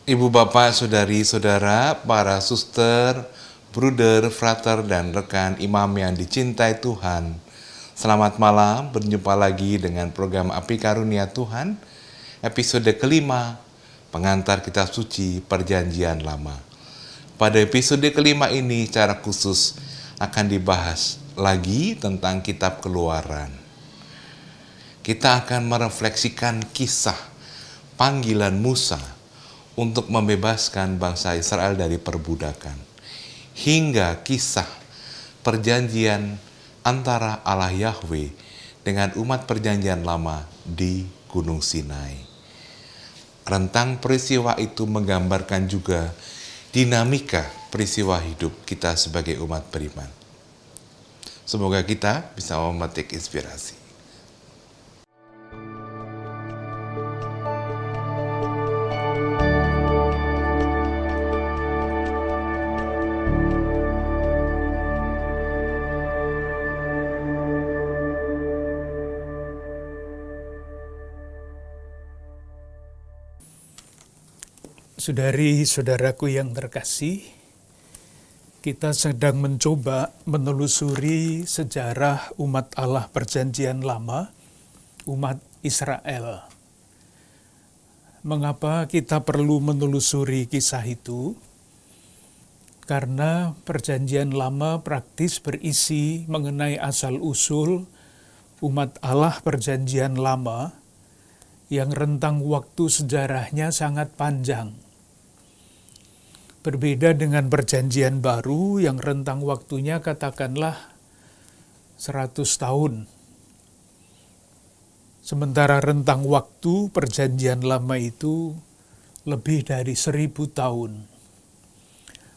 Ibu bapak, saudari, saudara, para suster, bruder, frater, dan rekan imam yang dicintai Tuhan. Selamat malam, berjumpa lagi dengan program Api Karunia Tuhan, episode kelima, pengantar kitab suci Perjanjian Lama. Pada episode kelima ini secara khusus akan dibahas lagi tentang kitab Keluaran. Kita akan merefleksikan kisah panggilan Musa untuk membebaskan bangsa Israel dari perbudakan, hingga kisah perjanjian antara Allah Yahweh dengan umat perjanjian lama di Gunung Sinai. Rentang peristiwa itu menggambarkan juga dinamika peristiwa hidup kita sebagai umat beriman. Semoga kita bisa memetik inspirasi. Saudari-saudaraku yang terkasih, kita sedang mencoba menelusuri sejarah umat Allah Perjanjian Lama, umat Israel. Mengapa kita perlu menelusuri kisah itu? Karena Perjanjian Lama praktis berisi mengenai asal-usul umat Allah Perjanjian Lama yang rentang waktu sejarahnya sangat panjang. Berbeda dengan perjanjian baru yang rentang waktunya katakanlah 100 tahun. Sementara rentang waktu perjanjian lama itu lebih dari 1000 tahun.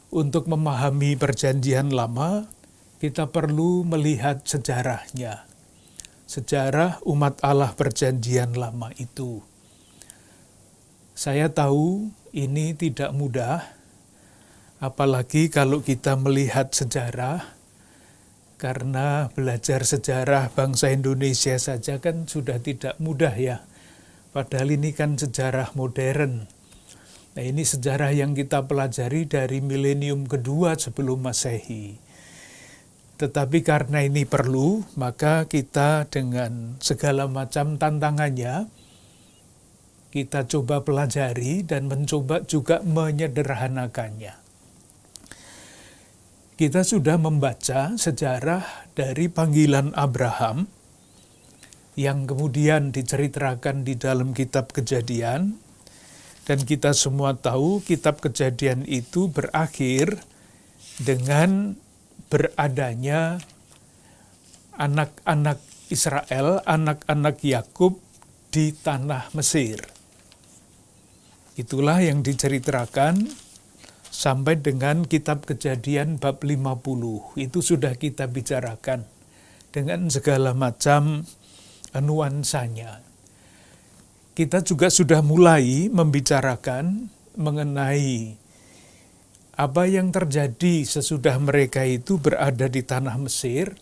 Untuk memahami perjanjian lama, kita perlu melihat sejarahnya. Sejarah umat Allah perjanjian lama itu. Saya tahu ini tidak mudah, apalagi kalau kita melihat sejarah, karena belajar sejarah bangsa Indonesia saja kan sudah tidak mudah ya. Padahal ini kan sejarah modern. Nah, ini sejarah yang kita pelajari dari milenium kedua sebelum Masehi. Tetapi karena ini perlu, maka kita dengan segala macam tantangannya, kita coba pelajari dan mencoba juga menyederhanakannya. Kita sudah membaca sejarah dari panggilan Abraham yang kemudian diceritakan di dalam kitab Kejadian, dan kita semua tahu kitab Kejadian itu berakhir dengan beradanya anak-anak Israel, anak-anak Yakub di tanah Mesir. Itulah yang diceritakan sampai dengan kitab Kejadian bab 50. Itu sudah kita bicarakan dengan segala macam nuansanya. Kita juga sudah mulai membicarakan mengenai apa yang terjadi sesudah mereka itu berada di tanah Mesir,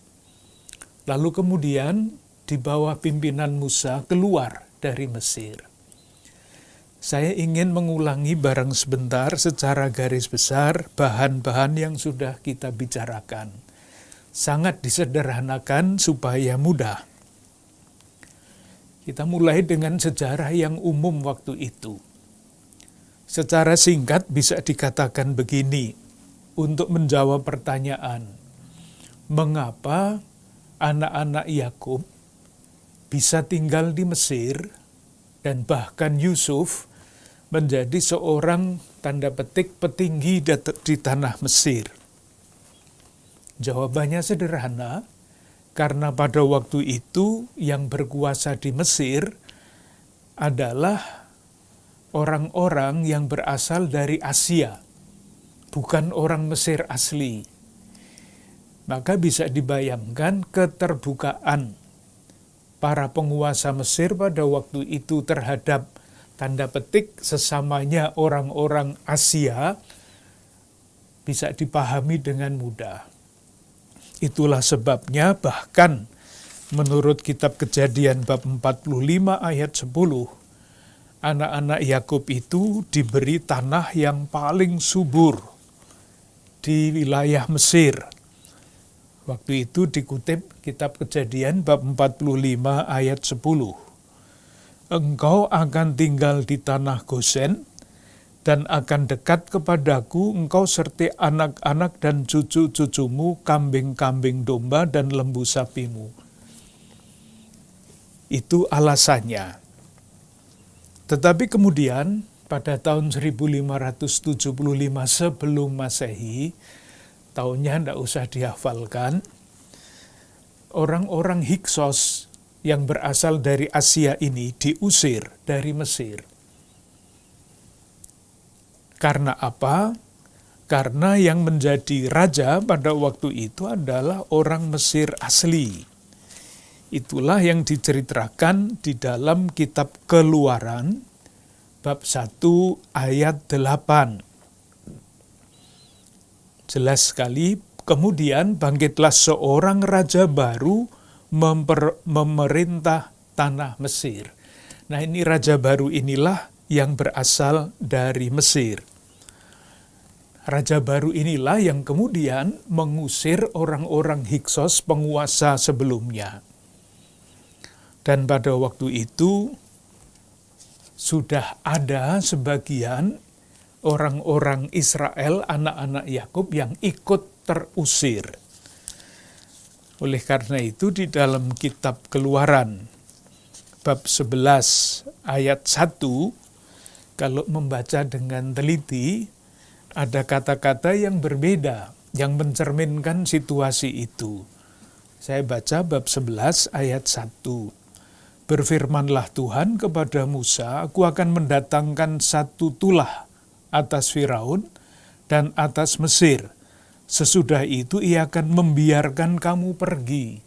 lalu kemudian di bawah pimpinan Musa keluar dari Mesir. Saya ingin mengulangi barang sebentar secara garis besar bahan-bahan yang sudah kita bicarakan. Sangat disederhanakan supaya mudah. Kita mulai dengan sejarah yang umum waktu itu. Secara singkat bisa dikatakan begini, untuk menjawab pertanyaan, mengapa anak-anak Yakub bisa tinggal di Mesir dan bahkan Yusuf menjadi seorang tanda petik petinggi di tanah Mesir? Jawabannya sederhana, karena pada waktu itu yang berkuasa di Mesir adalah orang-orang yang berasal dari Asia, bukan orang Mesir asli. Maka bisa dibayangkan keterbukaan para penguasa Mesir pada waktu itu terhadap tanda petik sesamanya orang-orang Asia bisa dipahami dengan mudah. Itulah sebabnya bahkan menurut kitab Kejadian bab 45 ayat 10, anak-anak Yakub itu diberi tanah yang paling subur di wilayah Mesir. Waktu itu dikutip kitab Kejadian bab 45 ayat 10. Engkau akan tinggal di tanah Gosen, dan akan dekat kepadaku engkau serta anak-anak dan cucu-cucumu, kambing-kambing domba dan lembu sapimu. Itu alasannya. Tetapi kemudian pada tahun 1575 sebelum Masehi, tahunnya tidak usah dihafalkan, orang-orang Hiksos yang berasal dari Asia ini diusir dari Mesir. Karena apa? Karena yang menjadi raja pada waktu itu adalah orang Mesir asli. Itulah yang diceritakan di dalam kitab Keluaran, bab 1 ayat 8. Jelas sekali, kemudian bangkitlah seorang raja baru memerintah tanah Mesir. Nah, ini raja baru inilah yang berasal dari Mesir. Raja baru inilah yang kemudian mengusir orang-orang Hiksos penguasa sebelumnya. Dan pada waktu itu sudah ada sebagian orang-orang Israel, anak-anak Yakub yang ikut terusir. Oleh karena itu di dalam kitab Keluaran bab 11 ayat 1, kalau membaca dengan teliti, ada kata-kata yang berbeda, yang mencerminkan situasi itu. Saya baca bab 11 ayat 1. Berfirmanlah Tuhan kepada Musa, aku akan mendatangkan satu tulah atas Firaun dan atas Mesir. Sesudah itu ia akan membiarkan kamu pergi.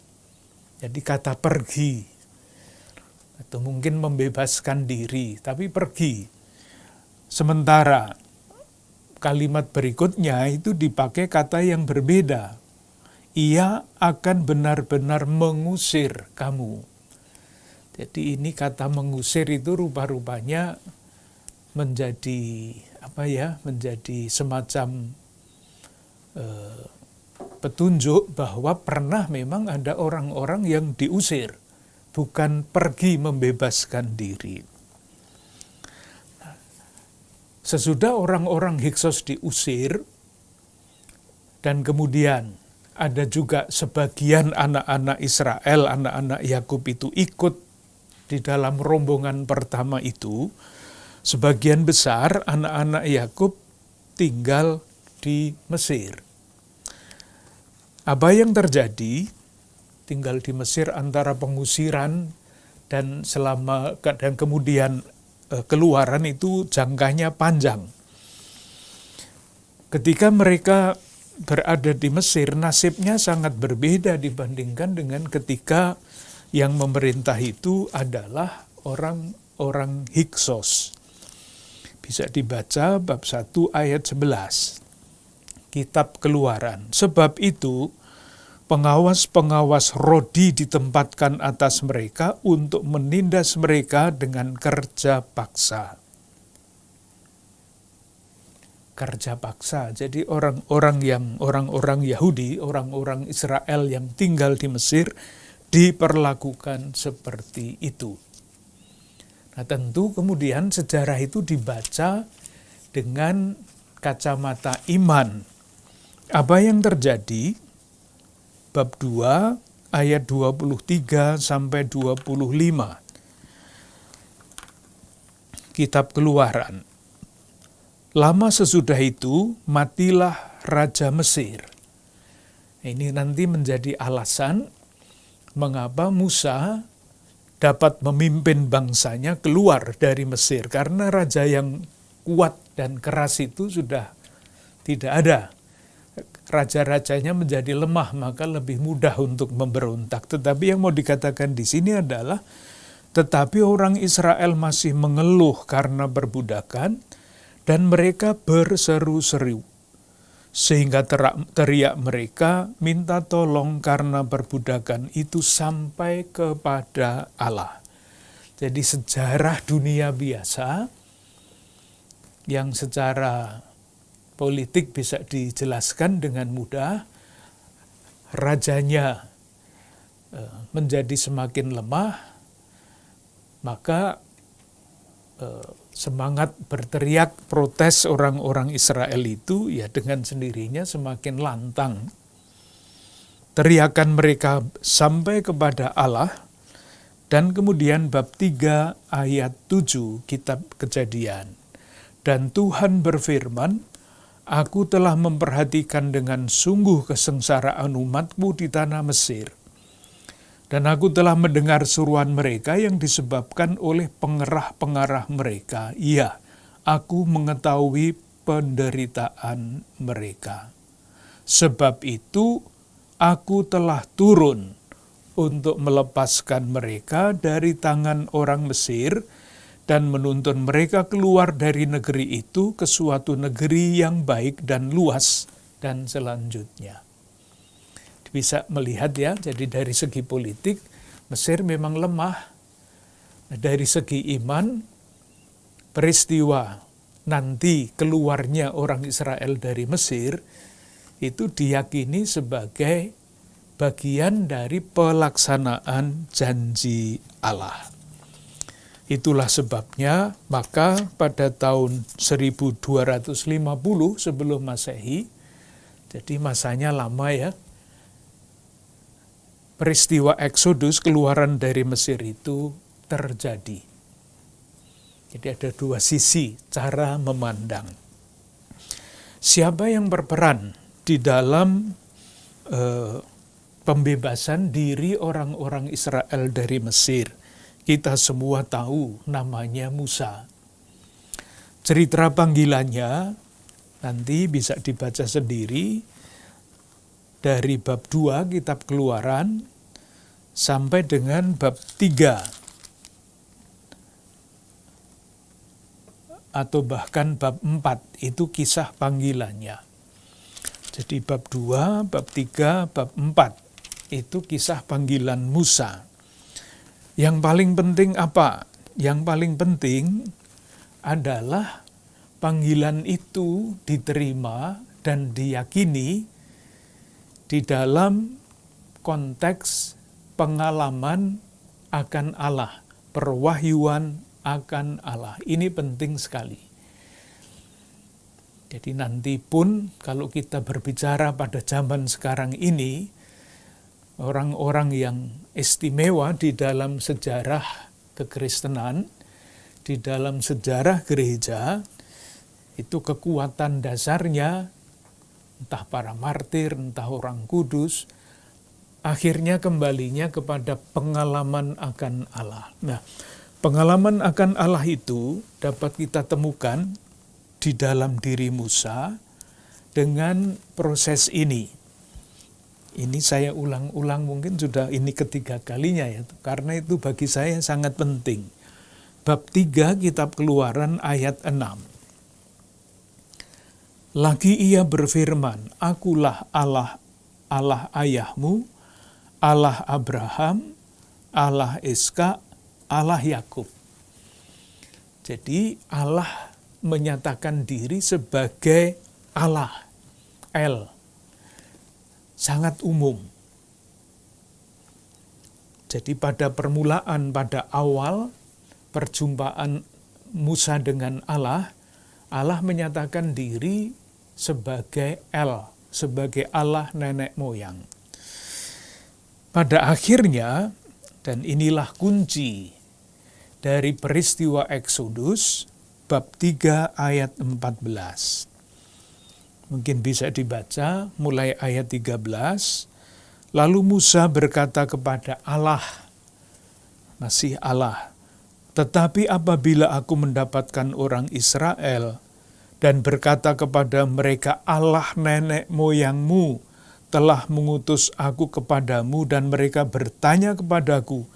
Jadi kata pergi, atau mungkin membebaskan diri, tapi pergi. Sementara kalimat berikutnya itu dipakai kata yang berbeda. Ia akan benar-benar mengusir kamu. Jadi ini kata mengusir itu rupa-rupanya menjadi menjadi semacam petunjuk bahwa pernah memang ada orang-orang yang diusir, bukan pergi membebaskan diri. Sesudah orang-orang Hiksos diusir, dan kemudian ada juga sebagian anak-anak Israel, anak-anak Yakub itu ikut di dalam rombongan pertama itu, sebagian besar anak-anak Yakub tinggal di Mesir. Apa yang terjadi? Tinggal di Mesir antara pengusiran dan kemudian Keluaran itu jangkanya panjang. Ketika mereka berada di Mesir, nasibnya sangat berbeda dibandingkan dengan ketika yang memerintah itu adalah orang-orang Hiksos. Bisa dibaca bab 1 ayat 11. Kitab Keluaran. Sebab itu, pengawas-pengawas Rodi ditempatkan atas mereka untuk menindas mereka dengan kerja paksa. Kerja paksa. Jadi orang-orang Yahudi, orang-orang Israel yang tinggal di Mesir diperlakukan seperti itu. Nah, tentu kemudian sejarah itu dibaca dengan kacamata iman. Apa yang terjadi? Bab 2 ayat 23 sampai 25. Kitab Keluaran. Lama sesudah itu matilah Raja Mesir. Ini nanti menjadi alasan mengapa Musa dapat memimpin bangsanya keluar dari Mesir, karena raja yang kuat dan keras itu sudah tidak ada. Raja-rajanya menjadi lemah, maka lebih mudah untuk memberontak. Tetapi yang mau dikatakan di sini adalah, tetapi orang Israel masih mengeluh karena perbudakan, dan mereka berseru-seru. Sehingga teriak mereka minta tolong karena perbudakan itu sampai kepada Allah. Jadi sejarah dunia biasa yang secara politik bisa dijelaskan dengan mudah, rajanya menjadi semakin lemah, maka semangat berteriak protes orang-orang Israel itu ya dengan sendirinya semakin lantang. Teriakan mereka sampai kepada Allah, dan kemudian bab 3 ayat 7 kitab Kejadian. Dan Tuhan berfirman, Aku telah memperhatikan dengan sungguh kesengsaraan umatmu di tanah Mesir. Dan aku telah mendengar suruhan mereka yang disebabkan oleh pengerah-pengarah mereka. Iya, aku mengetahui penderitaan mereka. Sebab itu, aku telah turun untuk melepaskan mereka dari tangan orang Mesir dan menuntun mereka keluar dari negeri itu ke suatu negeri yang baik dan luas dan selanjutnya. Bisa melihat ya, jadi dari segi politik Mesir memang lemah. Dari segi iman, peristiwa nanti keluarnya orang Israel dari Mesir itu diyakini sebagai bagian dari pelaksanaan janji Allah. Itulah sebabnya maka pada tahun 1250 sebelum Masehi, jadi masanya lama ya, peristiwa Eksodus, keluaran dari Mesir itu terjadi. Jadi ada dua sisi cara memandang. Siapa yang berperan di dalam pembebasan diri orang-orang Israel dari Mesir? Kita semua tahu namanya Musa. Cerita panggilannya nanti bisa dibaca sendiri dari bab 2 kitab Keluaran sampai dengan bab 3 atau bahkan bab 4 itu kisah panggilannya. Jadi bab 2, bab 3, bab 4 itu kisah panggilan Musa. Yang paling penting apa? Yang paling penting adalah panggilan itu diterima dan diyakini di dalam konteks pengalaman akan Allah, perwahyuan akan Allah. Ini penting sekali. Jadi nanti pun kalau kita berbicara pada zaman sekarang ini, orang-orang yang istimewa di dalam sejarah kekristenan, di dalam sejarah gereja, itu kekuatan dasarnya, entah para martir, entah orang kudus, akhirnya kembalinya kepada pengalaman akan Allah. Nah, pengalaman akan Allah itu dapat kita temukan di dalam diri Musa dengan proses ini. Ini saya ulang-ulang, mungkin sudah ini ketiga kalinya ya, karena itu bagi saya sangat penting. Bab 3 kitab Keluaran ayat 6. Lagi ia berfirman, Akulah Allah, Allah ayahmu, Allah Abraham, Allah Iskak, Allah Yakub. Jadi Allah menyatakan diri sebagai Allah, El. Sangat umum. Jadi pada permulaan, pada awal perjumpaan Musa dengan Allah, Allah menyatakan diri sebagai El, sebagai Allah nenek moyang. Pada akhirnya, dan inilah kunci dari peristiwa Eksodus, bab 3 ayat 14. Mungkin bisa dibaca mulai ayat 13. Lalu Musa berkata kepada Allah, masih Allah, tetapi apabila aku mendapatkan orang Israel dan berkata kepada mereka, Allah nenek moyangmu telah mengutus aku kepadamu, dan mereka bertanya kepadaku,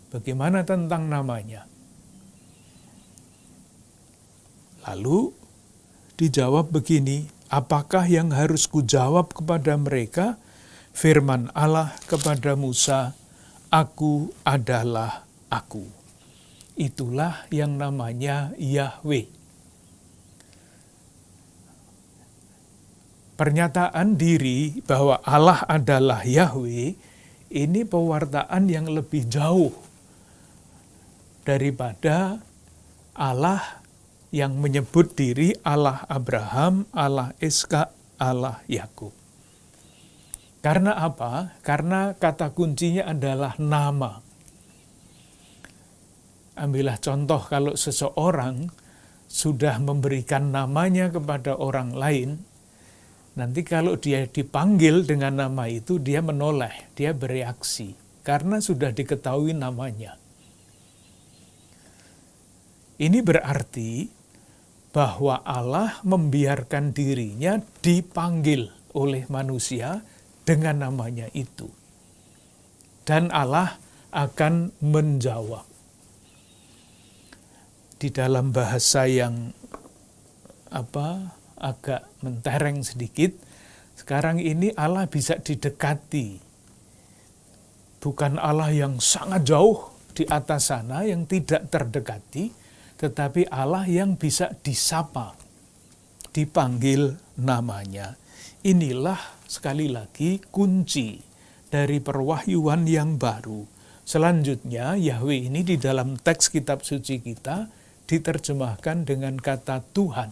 bagaimana tentang namanya? Lalu dijawab begini, apakah yang harus kujawab kepada mereka? Firman Allah kepada Musa, Aku adalah Aku. itulah yang namanya Yahweh. Pernyataan diri bahwa Allah adalah Yahweh, ini pewartaan yang lebih jauh daripada Allah yang menyebut diri Allah Abraham, Allah Ishak, Allah Yakub. Karena apa? Karena kata kuncinya adalah nama. Ambillah contoh kalau seseorang sudah memberikan namanya kepada orang lain, nanti kalau dia dipanggil dengan nama itu, dia menoleh, dia bereaksi, karena sudah diketahui namanya. Ini berarti bahwa Allah membiarkan dirinya dipanggil oleh manusia dengan namanya itu. Dan Allah akan menjawab. Di dalam bahasa yang agak mentereng sedikit, sekarang ini Allah bisa didekati. Bukan Allah yang sangat jauh di atas sana yang tidak terdekati, tetapi Allah yang bisa disapa, dipanggil namanya. Inilah sekali lagi kunci dari perwahyuan yang baru. Selanjutnya Yahweh ini di dalam teks kitab suci kita diterjemahkan dengan kata Tuhan.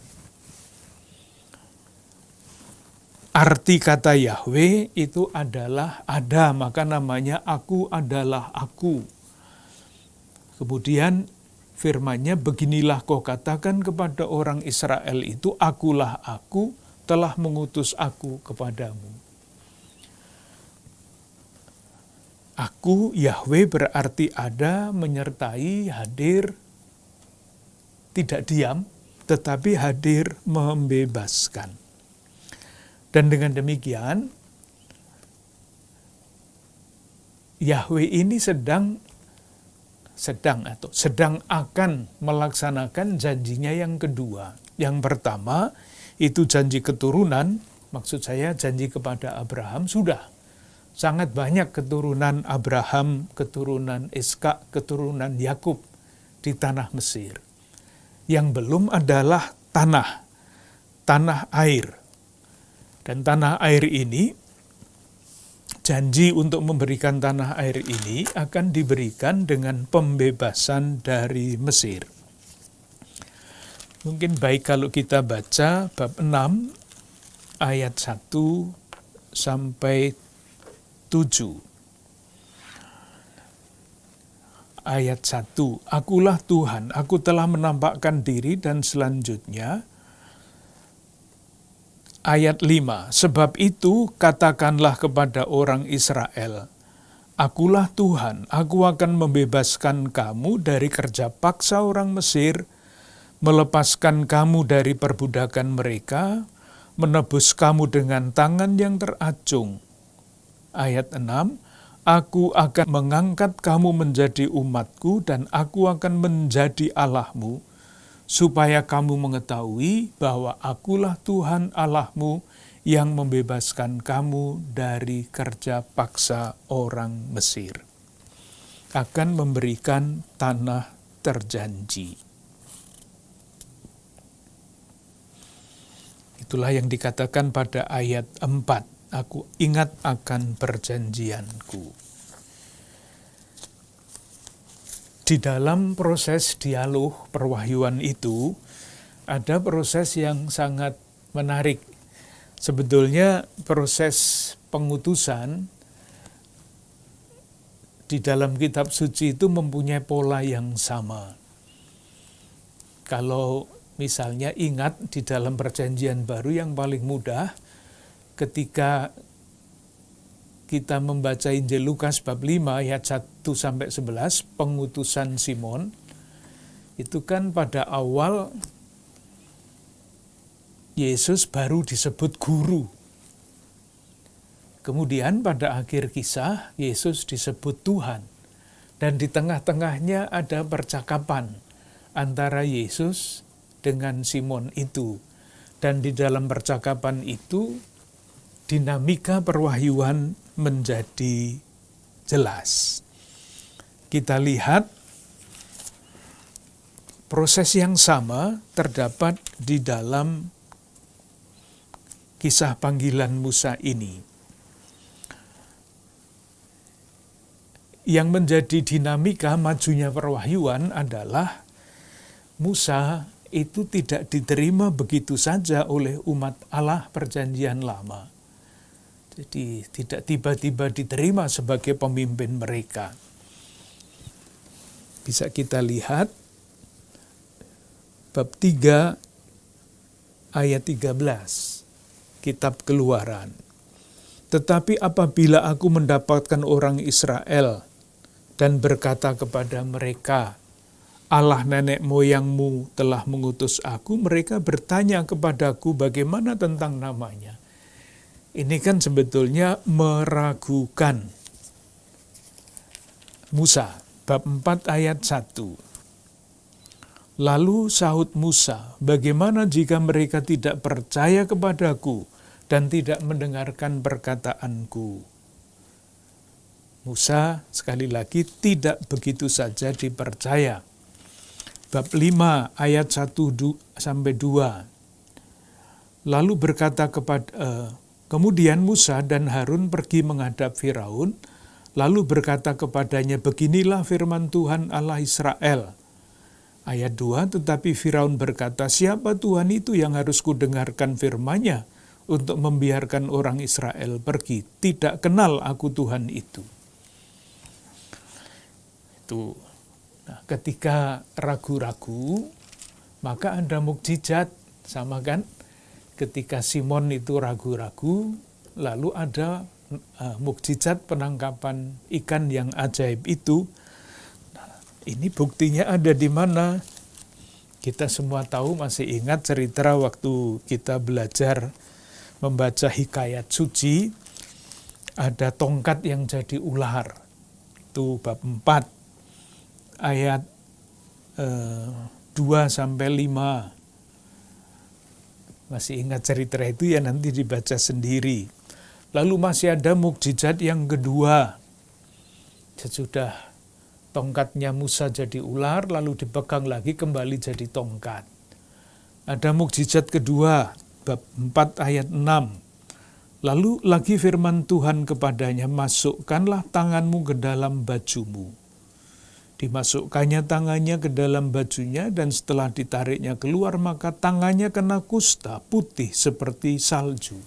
Arti kata Yahweh itu adalah ada, maka namanya aku adalah aku. Kemudian firman-Nya, beginilah kau katakan kepada orang Israel itu, akulah aku, telah mengutus aku kepadamu. Aku, Yahweh berarti ada, menyertai, hadir, tidak diam, tetapi hadir membebaskan. Dan dengan demikian, Yahweh ini sedang akan melaksanakan janjinya yang kedua. Yang pertama, itu janji keturunan, maksud saya janji kepada Abraham, sudah. Sangat banyak keturunan Abraham, keturunan Ishak, keturunan Yakub di tanah Mesir. Yang belum adalah tanah air. Dan tanah air ini, janji untuk memberikan tanah air ini akan diberikan dengan pembebasan dari Mesir. Mungkin baik kalau kita baca bab 6 ayat 1 sampai 7. Ayat 1, akulah Tuhan, aku telah menampakkan diri, dan selanjutnya ayat 5, sebab itu katakanlah kepada orang Israel, akulah Tuhan, aku akan membebaskan kamu dari kerja paksa orang Mesir, melepaskan kamu dari perbudakan mereka, menebus kamu dengan tangan yang teracung. Ayat 6, aku akan mengangkat kamu menjadi umatku dan aku akan menjadi Allahmu, supaya kamu mengetahui bahwa akulah Tuhan Allahmu yang membebaskan kamu dari kerja paksa orang Mesir. Akan memberikan tanah terjanji. Itulah yang dikatakan pada ayat 4. Aku ingat akan perjanjianku. Di dalam proses dialog perwahyuan itu, ada proses yang sangat menarik. Sebetulnya proses pengutusan di dalam kitab suci itu mempunyai pola yang sama. Kalau misalnya ingat di dalam perjanjian baru yang paling mudah, ketika kita membaca Injil Lukas bab 5 ayat 1-11, pengutusan Simon, itu kan pada awal Yesus baru disebut guru. Kemudian pada akhir kisah, Yesus disebut Tuhan. Dan di tengah-tengahnya ada percakapan antara Yesus dengan Simon itu. Dan di dalam percakapan itu, dinamika perwahyuan menjadi jelas. Kita lihat proses yang sama terdapat di dalam kisah panggilan Musa ini. Yang menjadi dinamika majunya perwahyuan adalah Musa itu tidak diterima begitu saja oleh umat Allah perjanjian lama. Jadi tidak tiba-tiba diterima sebagai pemimpin mereka. Bisa kita lihat bab 3 ayat 13 Kitab Keluaran. Tetapi apabila aku mendapatkan orang Israel dan berkata kepada mereka, Allah nenek moyangmu telah mengutus aku, mereka bertanya kepadaku bagaimana tentang namanya. Ini kan sebetulnya meragukan. Musa, bab 4 ayat 1. Lalu sahut Musa, bagaimana jika mereka tidak percaya kepadaku dan tidak mendengarkan perkataanku? Musa sekali lagi tidak begitu saja dipercaya. Bab 5 ayat 1-2. Lalu berkata kemudian Musa dan Harun pergi menghadap Firaun, lalu berkata kepadanya, beginilah firman Tuhan Allah Israel. Ayat 2, tetapi Firaun berkata, siapa Tuhan itu yang harus kudengarkan firman-Nya untuk membiarkan orang Israel pergi? Tidak kenal aku Tuhan itu. Nah, ketika ragu-ragu, maka ada mukjizat, sama kan? Ketika Simon itu ragu-ragu, lalu ada mukjizat penangkapan ikan yang ajaib itu. Nah, ini buktinya ada di mana? Kita semua tahu, masih ingat cerita waktu kita belajar membaca hikayat suci, ada tongkat yang jadi ular. Itu bab 4. Ayat 2-5. Masih ingat cerita itu ya, nanti dibaca sendiri. Lalu masih ada mukjizat yang kedua. Sesudah tongkatnya Musa jadi ular, lalu dipegang lagi kembali jadi tongkat. Ada mukjizat kedua, bab 4 ayat 6. Lalu lagi firman Tuhan kepadanya, masukkanlah tanganmu ke dalam bajumu. Dimasukkannya tangannya ke dalam bajunya, dan setelah ditariknya keluar, maka tangannya kena kusta putih seperti salju.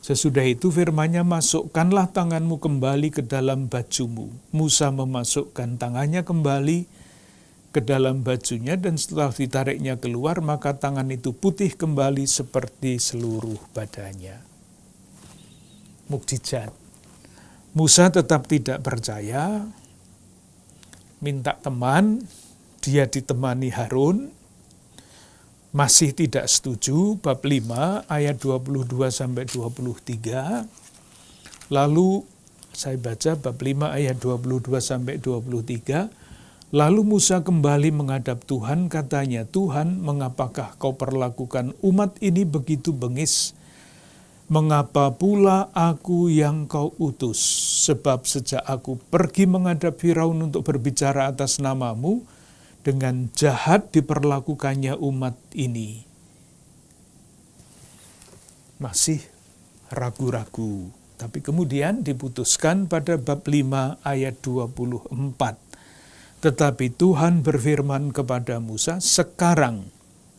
Sesudah itu firman-Nya, masukkanlah tanganmu kembali ke dalam bajumu. Musa memasukkan tangannya kembali ke dalam bajunya, dan setelah ditariknya keluar, maka tangan itu putih kembali seperti seluruh badannya. Mukjizat. Musa tetap tidak percaya, minta teman, dia ditemani Harun, masih tidak setuju, bab 5 ayat 22-23. Lalu saya baca bab 5 ayat 22-23. Lalu Musa kembali menghadap Tuhan, katanya, Tuhan, mengapakah kau perlakukan umat ini begitu bengis? Mengapa pula aku yang kau utus? Sebab sejak aku pergi menghadap Firaun untuk berbicara atas namamu, dengan jahat diperlakukannya umat ini. Masih ragu-ragu. Tapi kemudian diputuskan pada bab 5 ayat 24. Tetapi Tuhan berfirman kepada Musa, sekarang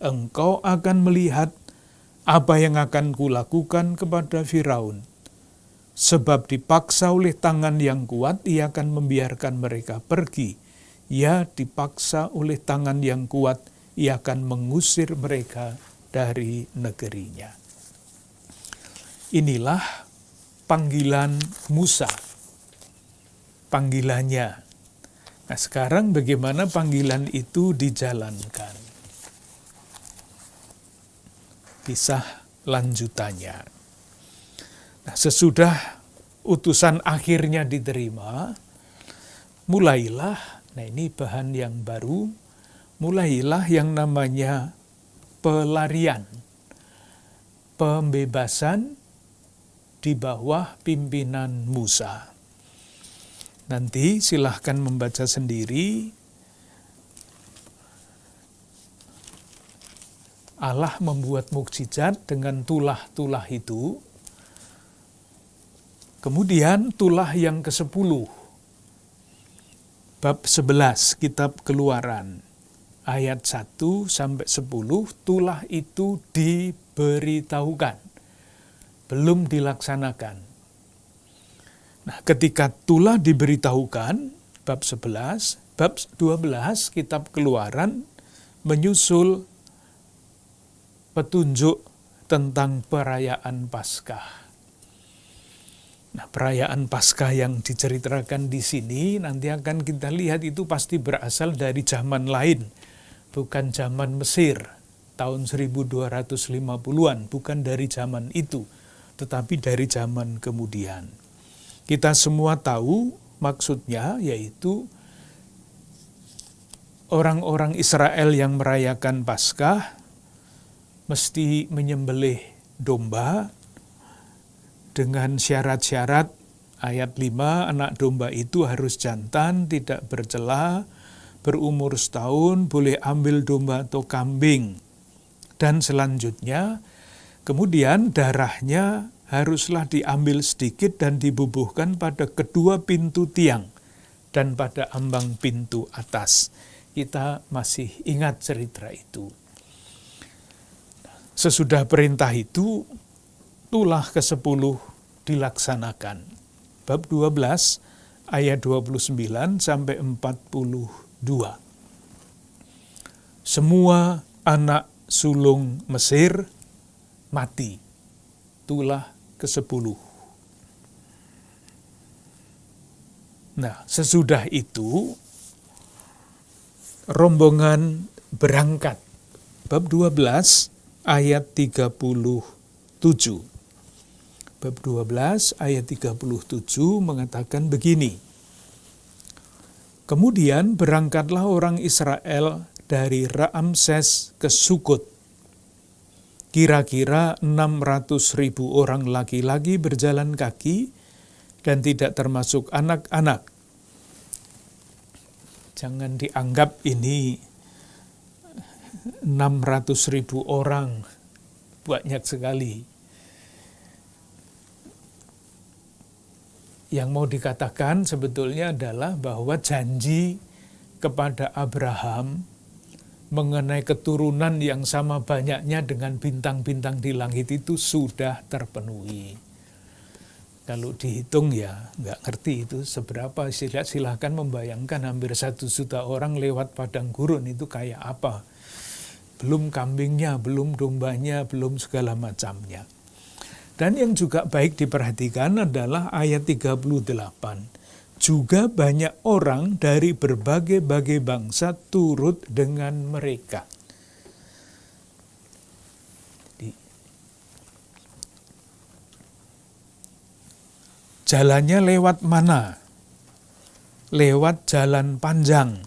engkau akan melihat apa yang akan kulakukan kepada Firaun. Sebab dipaksa oleh tangan yang kuat, ia akan membiarkan mereka pergi. Ya, dipaksa oleh tangan yang kuat, ia akan mengusir mereka dari negerinya. Inilah panggilan Musa. Panggilannya. Nah, sekarang bagaimana panggilan itu dijalankan? Kisah lanjutannya. Nah, sesudah utusan akhirnya diterima, mulailah, nah ini bahan yang baru, mulailah yang namanya pelarian, pembebasan di bawah pimpinan Musa. Nanti silahkan membaca sendiri Allah membuat mukjizat dengan tulah-tulah itu. Kemudian tulah yang ke-10, bab 11 kitab Keluaran, ayat 1 sampai 10, tulah itu diberitahukan, belum dilaksanakan. Nah, ketika tulah diberitahukan, bab 11, bab 12 kitab Keluaran menyusul petunjuk tentang perayaan Paskah. Nah, perayaan Paskah yang diceritakan di sini nanti akan kita lihat itu pasti berasal dari zaman lain, bukan zaman Mesir tahun 1250-an, bukan dari zaman itu, tetapi dari zaman kemudian. Kita semua tahu maksudnya, yaitu orang-orang Israel yang merayakan Paskah mesti menyembelih domba dengan syarat-syarat. Ayat 5, anak domba itu harus jantan, tidak bercela, berumur setahun, boleh ambil domba atau kambing. Dan selanjutnya, kemudian darahnya haruslah diambil sedikit dan dibubuhkan pada kedua pintu tiang dan pada ambang pintu atas. Kita masih ingat cerita itu. Sesudah perintah itu, tulah ke-10 dilaksanakan. Bab 12 ayat 29 sampai 42. Semua anak sulung Mesir mati. Tulah ke-10. Nah, sesudah itu rombongan berangkat. Bab 12 ayat 37. Bab 12 ayat 37 mengatakan begini. Kemudian berangkatlah orang Israel dari Ramses ke Sukot. Kira-kira 600.000 orang laki-laki berjalan kaki dan tidak termasuk anak-anak. Jangan dianggap ini 600.000 orang, banyak sekali. Yang mau dikatakan sebetulnya adalah bahwa janji kepada Abraham mengenai keturunan yang sama banyaknya dengan bintang-bintang di langit itu sudah terpenuhi. Kalau dihitung ya nggak ngerti itu seberapa, silahkan membayangkan hampir 1 juta orang lewat padang gurun itu kayak apa. Belum kambingnya, belum dombanya, belum segala macamnya. Dan yang juga baik diperhatikan adalah ayat 38. Juga banyak orang dari berbagai-bagai bangsa turut dengan mereka. Jalannya lewat mana? Lewat jalan panjang.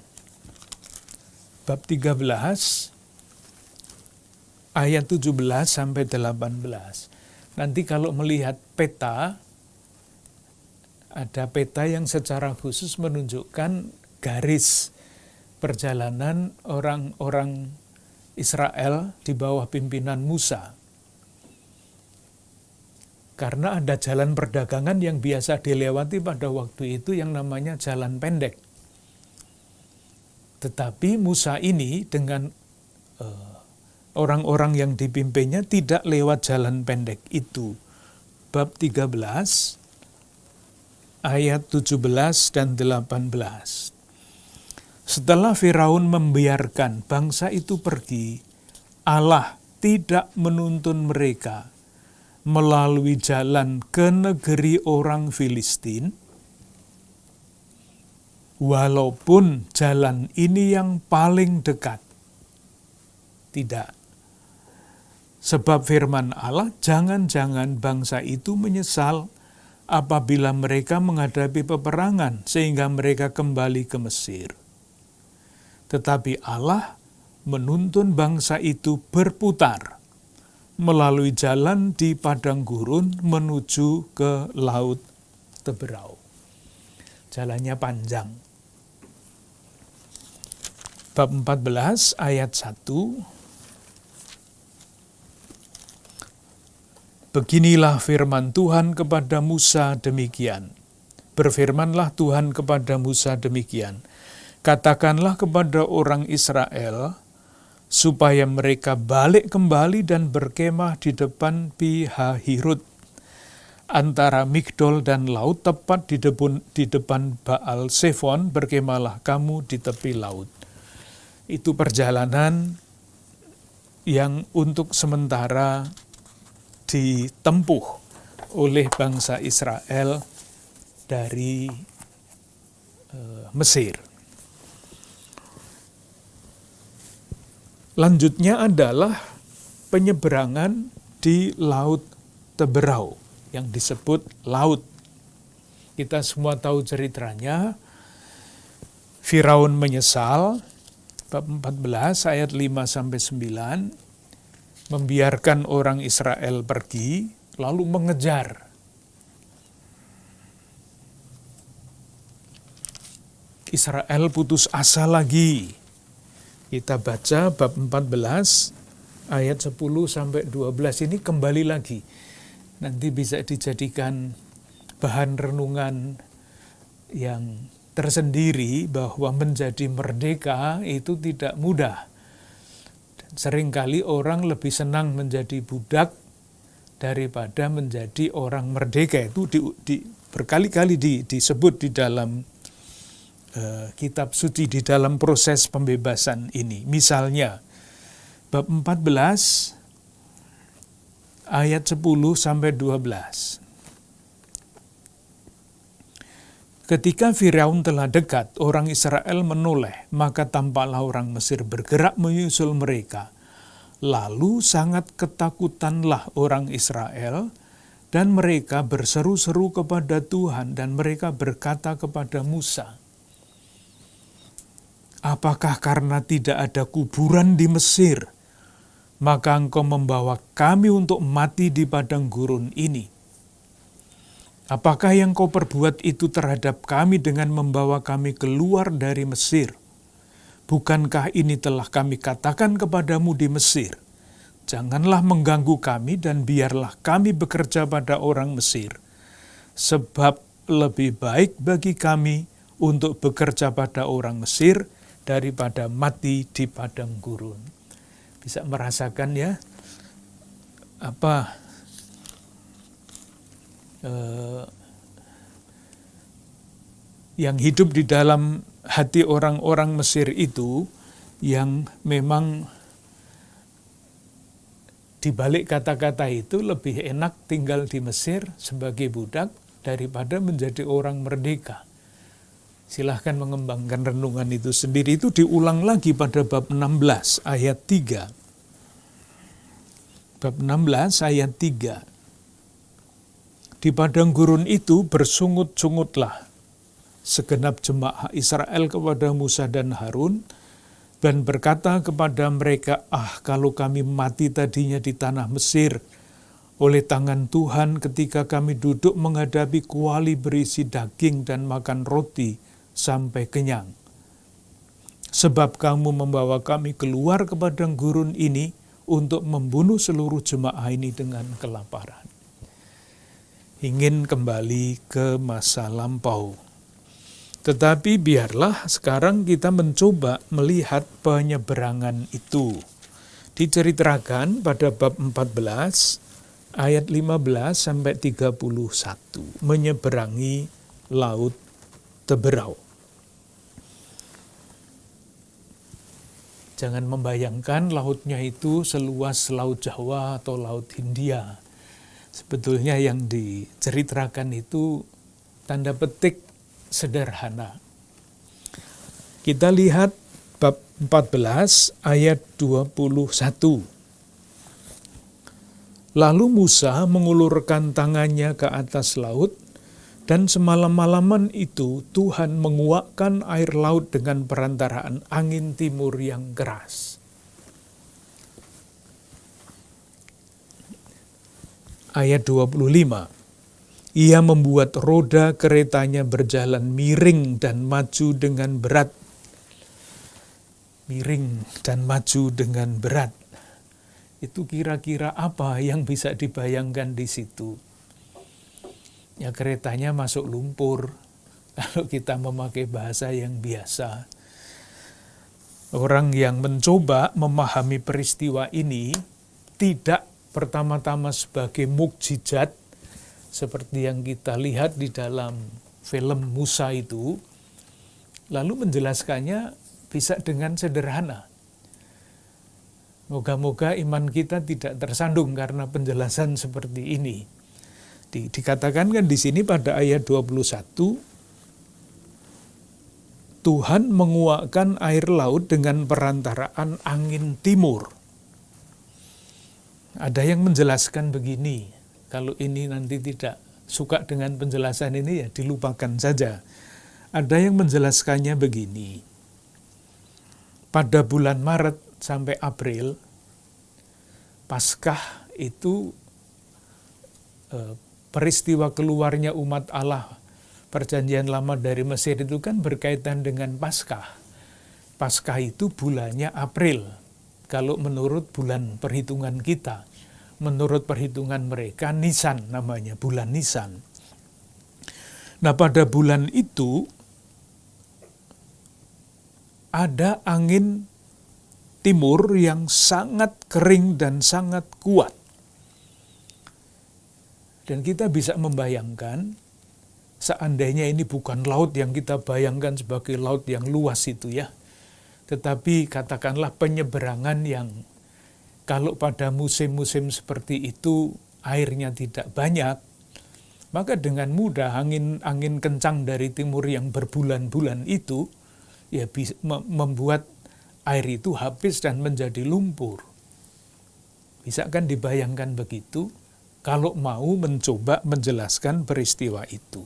Bab 13 ayat 17 sampai 18. Nanti kalau melihat peta, ada peta yang secara khusus menunjukkan garis perjalanan orang-orang Israel di bawah pimpinan Musa. Karena ada jalan perdagangan yang biasa dilewati pada waktu itu yang namanya jalan pendek. Tetapi Musa ini dengan orang-orang yang dipimpinnya tidak lewat jalan pendek itu. Bab 13 ayat 17 dan 18. Setelah Firaun membiarkan bangsa itu pergi, Allah tidak menuntun mereka melalui jalan ke negeri orang Filistin, walaupun jalan ini yang paling dekat. Tidak. Sebab firman Allah, jangan-jangan bangsa itu menyesal apabila mereka menghadapi peperangan sehingga mereka kembali ke Mesir. Tetapi Allah menuntun bangsa itu berputar melalui jalan di padang gurun menuju ke Laut Teberau. Jalannya panjang. Bab 14 ayat 1. Beginilah firman Tuhan kepada Musa demikian. Berfirmanlah Tuhan kepada Musa demikian. Katakanlah kepada orang Israel, supaya mereka balik kembali dan berkemah di depan Pi-hahirot, antara Migdol dan laut, tepat di depan Baal Sefon, berkemahlah kamu di tepi laut. Itu perjalanan yang untuk sementara ditempuh oleh bangsa Israel dari Mesir. Lanjutnya adalah penyeberangan di Laut Teberau yang disebut laut. Kita semua tahu ceritanya. Firaun menyesal, bab 14 ayat 5-9, membiarkan orang Israel pergi, lalu mengejar. Israel putus asa lagi. Kita baca bab 14 ayat 10-12 ini kembali lagi. Nanti bisa dijadikan bahan renungan yang tersendiri bahwa menjadi merdeka itu tidak mudah. Dan seringkali orang lebih senang menjadi budak daripada menjadi orang merdeka. Itu berkali-kali disebut di dalam kitab suci, di dalam proses pembebasan ini. Misalnya, bab 14 ayat 10-12. Ketika Firaun telah dekat, orang Israel menoleh, maka tampaklah orang Mesir bergerak menyusul mereka. Lalu sangat ketakutanlah orang Israel, dan mereka berseru-seru kepada Tuhan, dan mereka berkata kepada Musa, "Apakah karena tidak ada kuburan di Mesir, maka engkau membawa kami untuk mati di padang gurun ini? Apakah yang kau perbuat itu terhadap kami dengan membawa kami keluar dari Mesir? Bukankah ini telah kami katakan kepadamu di Mesir, janganlah mengganggu kami dan biarlah kami bekerja pada orang Mesir, sebab lebih baik bagi kami untuk bekerja pada orang Mesir daripada mati di padang gurun." Bisa merasakan ya, yang hidup di dalam hati orang-orang Mesir itu, yang memang di balik kata-kata itu lebih enak tinggal di Mesir sebagai budak daripada menjadi orang merdeka. Silahkan mengembangkan renungan itu sendiri. Itu diulang lagi pada bab 16 ayat 3. Bab 16 ayat 3. Di padang gurun itu bersungut-sungutlah segenap jemaah Israel kepada Musa dan Harun, dan berkata kepada mereka, kalau kami mati tadinya di tanah Mesir oleh tangan Tuhan ketika kami duduk menghadapi kuali berisi daging dan makan roti sampai kenyang. Sebab kamu membawa kami keluar ke padang gurun ini untuk membunuh seluruh jemaah ini dengan kelaparan. Ingin kembali ke masa lampau. Tetapi biarlah sekarang kita mencoba melihat penyeberangan itu. Diceritakan pada bab 14 ayat 15-31, menyeberangi Laut Teberau. Jangan membayangkan lautnya itu seluas Laut Jawa atau Laut Hindia. Sebetulnya yang diceritakan itu tanda petik sederhana. Kita lihat bab 14 ayat 21. Lalu Musa mengulurkan tangannya ke atas laut, dan semalam-malaman itu Tuhan menguakkan air laut dengan perantaraan angin timur yang keras. Ayat 25. Ia membuat roda keretanya berjalan miring dan maju dengan berat. Miring dan maju dengan berat. itu kira-kira apa yang bisa dibayangkan di situ? Ya keretanya masuk lumpur, kalau kita memakai bahasa yang biasa. Orang yang mencoba memahami peristiwa ini tidak pertama-tama sebagai mukjizat seperti yang kita lihat di dalam film Musa itu, lalu menjelaskannya bisa dengan sederhana. Moga-moga iman kita tidak tersandung karena penjelasan seperti ini. Dikatakan kan di sini pada ayat 21, Tuhan menguakkan air laut dengan perantaraan angin timur. Ada yang menjelaskan begini, kalau ini nanti tidak suka dengan penjelasan ini ya dilupakan saja. Ada yang menjelaskannya begini, pada bulan Maret sampai April, Paskah itu peristiwa keluarnya umat Allah Perjanjian Lama dari Mesir itu kan berkaitan dengan Paskah. Paskah itu bulannya April. Kalau menurut bulan perhitungan kita, menurut perhitungan mereka Nisan namanya, bulan Nisan. Nah, pada bulan itu ada angin timur yang sangat kering dan sangat kuat. Dan kita bisa membayangkan, seandainya ini bukan laut yang kita bayangkan sebagai laut yang luas itu ya, tetapi katakanlah penyeberangan yang kalau pada musim-musim seperti itu airnya tidak banyak, maka dengan mudah angin kencang dari timur yang berbulan-bulan itu ya bisa membuat air itu habis dan menjadi lumpur. Bisa kan dibayangkan begitu kalau mau mencoba menjelaskan peristiwa itu.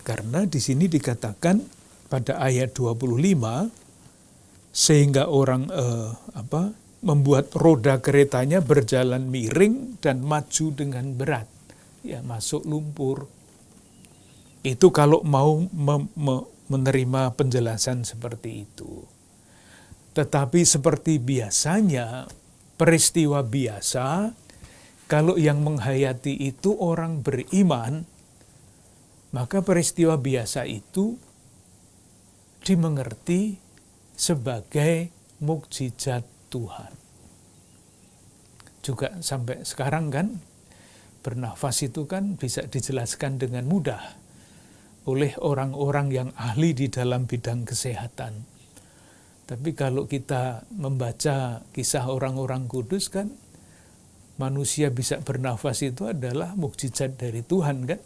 Karena di sini dikatakan pada ayat 25, sehingga orang membuat roda keretanya berjalan miring dan maju dengan berat. Ya, masuk lumpur. Itu kalau mau menerima penjelasan seperti itu. Tetapi seperti biasanya, peristiwa biasa, kalau yang menghayati itu orang beriman, maka peristiwa biasa itu dimengerti sebagai mukjizat Tuhan. Juga sampai sekarang kan, bernafas itu kan bisa dijelaskan dengan mudah oleh orang-orang yang ahli di dalam bidang kesehatan. Tapi kalau kita membaca kisah orang-orang kudus kan, manusia bisa bernafas itu adalah mukjizat dari Tuhan kan.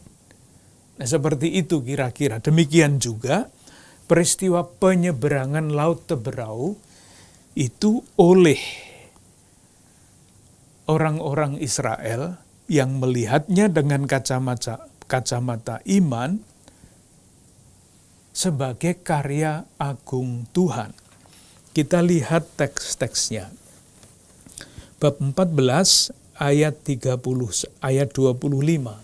Nah, seperti itu kira-kira. Demikian juga peristiwa penyeberangan Laut Teberau itu oleh orang-orang Israel yang melihatnya dengan kacamata iman sebagai karya agung Tuhan. Kita lihat teks-teksnya. Bab 14 ayat 25.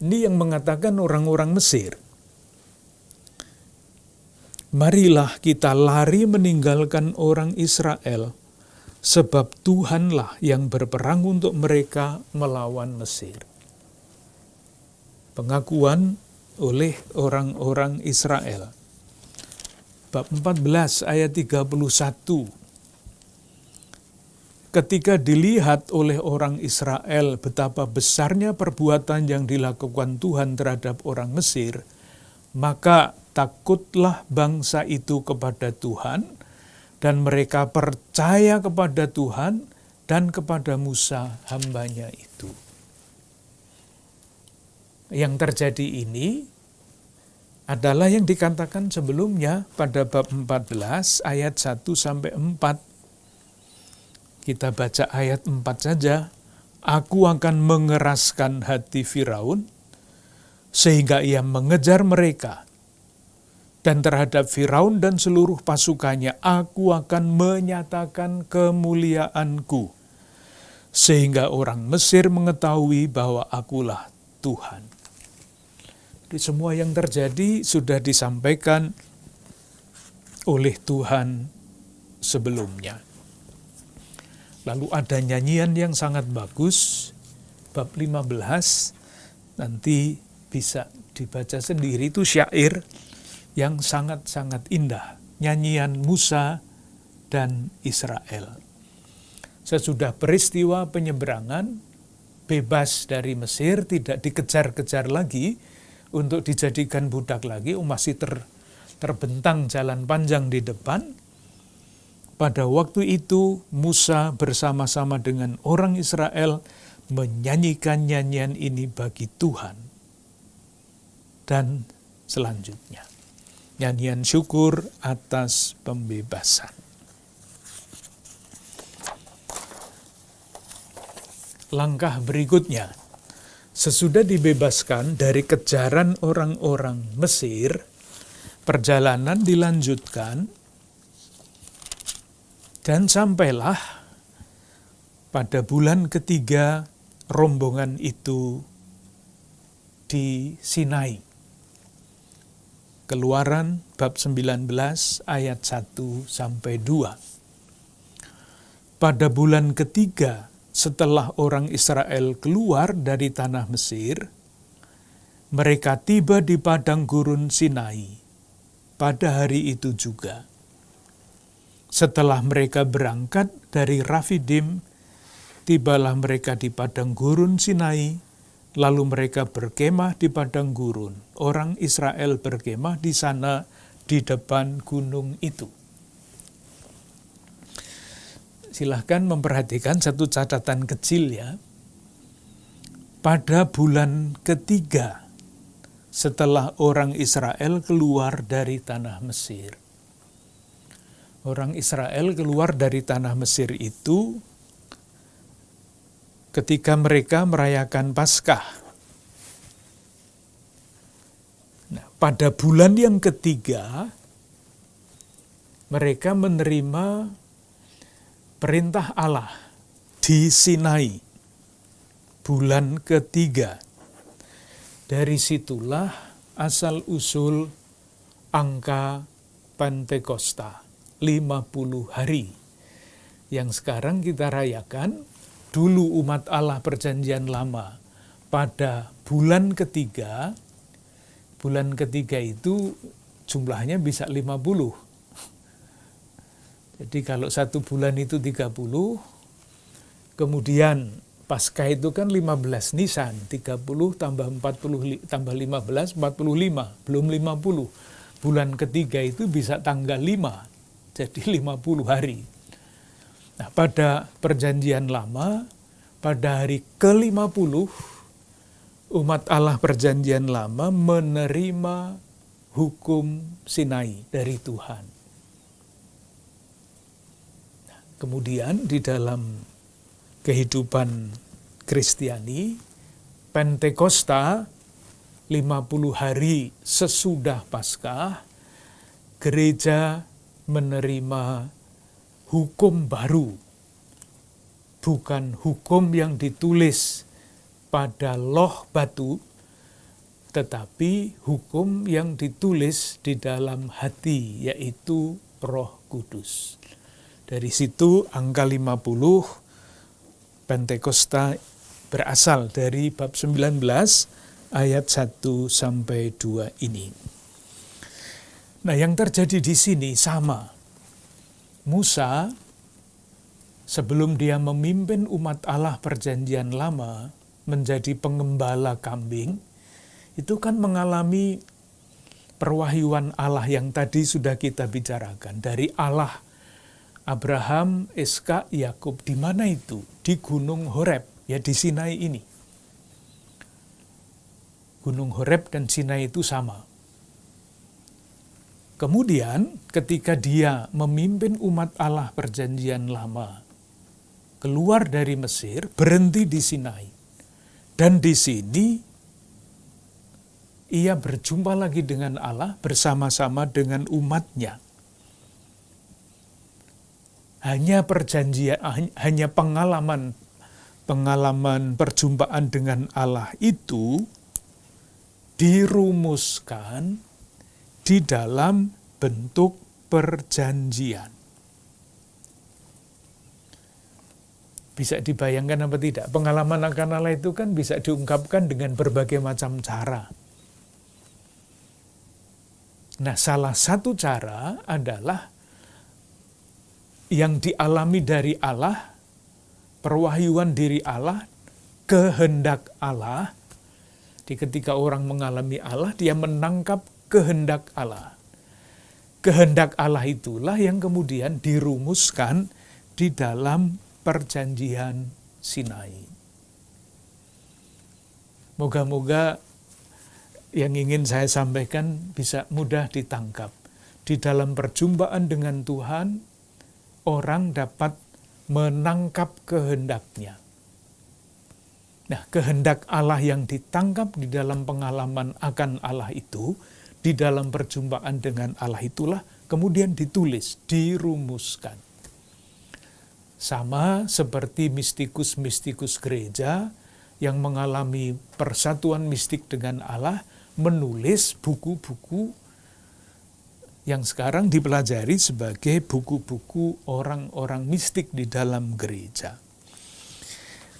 Ini yang mengatakan orang-orang Mesir. Marilah kita lari meninggalkan orang Israel, sebab Tuhanlah yang berperang untuk mereka melawan Mesir. Pengakuan oleh orang-orang Israel. Bab 14 ayat 31. Ketika dilihat oleh orang Israel betapa besarnya perbuatan yang dilakukan Tuhan terhadap orang Mesir, maka takutlah bangsa itu kepada Tuhan, dan mereka percaya kepada Tuhan dan kepada Musa hambanya itu. Yang terjadi ini adalah yang dikatakan sebelumnya pada bab 14 ayat 1-4. Kita baca ayat 4 saja. Aku akan mengeraskan hati Firaun, sehingga ia mengejar mereka. Dan terhadap Firaun dan seluruh pasukannya, aku akan menyatakan kemuliaanku, sehingga orang Mesir mengetahui bahwa akulah Tuhan. Jadi semua yang terjadi sudah disampaikan oleh Tuhan sebelumnya. Lalu ada nyanyian yang sangat bagus, bab 15, nanti bisa dibaca sendiri, itu syair yang sangat-sangat indah. Nyanyian Musa dan Israel. Sesudah peristiwa penyeberangan, bebas dari Mesir, tidak dikejar-kejar lagi untuk dijadikan budak lagi, masih terbentang jalan panjang di depan. Pada waktu itu Musa bersama-sama dengan orang Israel menyanyikan nyanyian ini bagi Tuhan. Dan selanjutnya, nyanyian syukur atas pembebasan. Langkah berikutnya, sesudah dibebaskan dari kejaran orang-orang Mesir, perjalanan dilanjutkan dan sampailah pada bulan ketiga rombongan itu di Sinai. Keluaran bab 19 ayat 1 sampai 2. Pada bulan ketiga setelah orang Israel keluar dari tanah Mesir, mereka tiba di padang gurun Sinai pada hari itu juga. Setelah mereka berangkat dari Rafidim, tibalah mereka di padang gurun Sinai, lalu mereka berkemah di padang gurun. Orang Israel berkemah di sana di depan gunung itu. Silahkan memperhatikan satu catatan kecil ya. Pada bulan ketiga setelah orang Israel keluar dari tanah Mesir. Orang Israel keluar dari tanah Mesir itu ketika mereka merayakan Paskah. Nah, pada bulan yang ketiga, mereka menerima perintah Allah di Sinai. Bulan ketiga. Dari situlah asal-usul angka Pentakosta. 50 hari yang sekarang kita rayakan. Dulu umat Allah perjanjian lama pada bulan ketiga itu jumlahnya bisa 50. Jadi kalau satu bulan itu 30, kemudian Paskah itu kan 15 Nisan, 30 tambah 40 tambah 15, 45, belum 50. Bulan ketiga itu bisa tanggal 5. Jadi 50 hari. Nah, pada perjanjian lama, pada hari ke-50, umat Allah perjanjian lama menerima hukum Sinai dari Tuhan. Nah, kemudian di dalam kehidupan Kristiani, Pentakosta, 50 hari sesudah Paskah, gereja menerima hukum baru, bukan hukum yang ditulis pada loh batu, tetapi hukum yang ditulis di dalam hati, yaitu Roh Kudus. Dari situ angka 50 Pentakosta berasal dari bab 19 ayat 1 sampai 2 ini. Nah, yang terjadi di sini sama. Musa, sebelum dia memimpin umat Allah perjanjian lama menjadi pengembala kambing, itu kan mengalami perwahyuan Allah yang tadi sudah kita bicarakan. Dari Allah Abraham, Ishak, Yakub. Di mana itu? Di Gunung Horeb, ya di Sinai ini. Gunung Horeb dan Sinai itu sama. Kemudian ketika dia memimpin umat Allah perjanjian lama keluar dari Mesir, berhenti di Sinai. Dan di sini ia berjumpa lagi dengan Allah bersama-sama dengan umatnya. Hanya perjanjian, hanya pengalaman perjumpaan dengan Allah itu dirumuskan di dalam bentuk perjanjian. Bisa dibayangkan apa tidak? Pengalaman akan Allah itu kan bisa diungkapkan dengan berbagai macam cara. Nah, salah satu cara adalah yang dialami dari Allah, perwahyuan diri Allah, kehendak Allah. Di ketika orang mengalami Allah, dia menangkap kehendak Allah. Kehendak Allah itulah yang kemudian dirumuskan di dalam perjanjian Sinai. Moga-moga yang ingin saya sampaikan bisa mudah ditangkap. Di dalam perjumpaan dengan Tuhan, orang dapat menangkap kehendaknya. Nah, kehendak Allah yang ditangkap di dalam pengalaman akan Allah itu, di dalam perjumpaan dengan Allah itulah kemudian ditulis, dirumuskan. Sama seperti mistikus-mistikus gereja yang mengalami persatuan mistik dengan Allah, menulis buku-buku yang sekarang dipelajari sebagai buku-buku orang-orang mistik di dalam gereja.